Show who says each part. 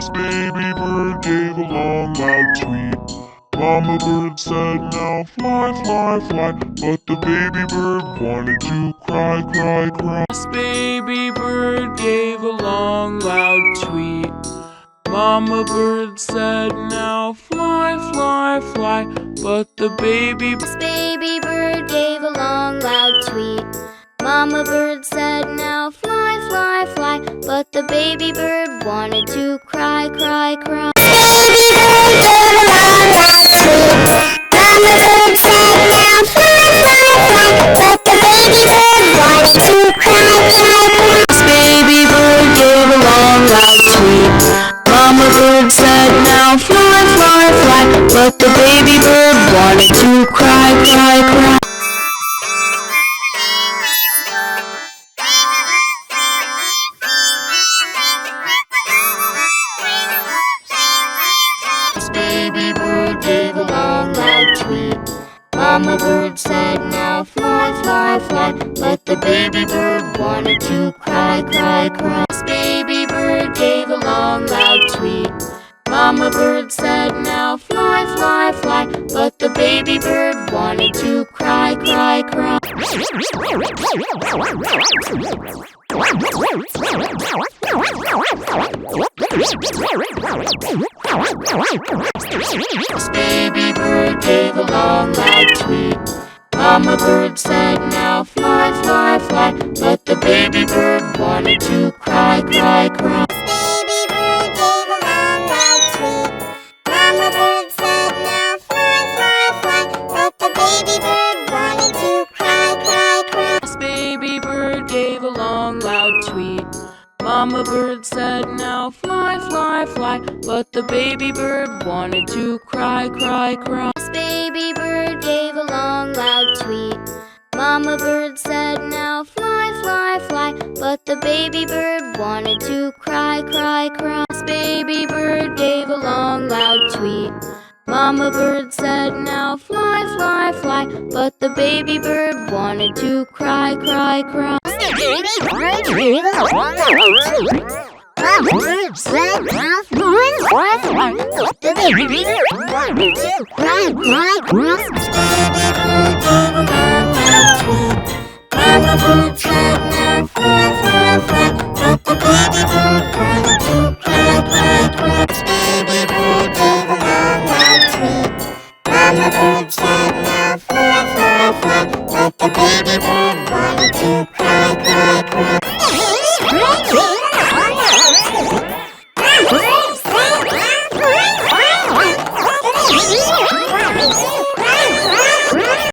Speaker 1: Baby bird gave a long loud tweet. Mama bird said, now fly, fly, fly. But the baby bird wanted to cry, cry, cry.
Speaker 2: Baby bird gave a long loud tweet. Mama bird said, now fly, fly, fly. But the baby
Speaker 3: bird gave a long loud tweet. Mama bird said, now fly, fly, fly. But the baby bird wanted to cry, cry, cry. Baby bird gave a long loud tweet. Mama bird said, now fly, fly, fly. But the baby bird wanted to cry, cry, cry. Baby bird gave a long loud tweet. Mama bird said, now fly, fly, fly. But the baby bird wanted to cry, cry, cry. Baby bird gave a long loud tweet. Mama bird said, now fly, fly, fly. But the baby bird wanted to cry, cry, cry. Baby bird gave a long loud tweet. Mama bird said, now fly, fly, fly. But the baby bird wanted to cry, cry, cry. Baby bird gave a long loud tweet. Mama bird said, now fly, fly, fly. But the baby bird wanted to cry, cry, cry. Baby bird gave a long loud tweet. Mama bird said, now fly, fly, fly. But the baby bird wanted to cry, cry, cry. Baby bird gave a long loud tweet. Mama bird said, now fly, fly, fly. But the baby bird wanted to cry, cry, cry. Baby bird gave a long loud tweet. Mama bird said, now fly, fly, fly. But the baby bird wanted to cry, cry, cry. Mama bird said, now fly, fly, fly. The baby bird wanted to cry, cry, cry. Baby bird gave a long loud tweet. Mama bird said,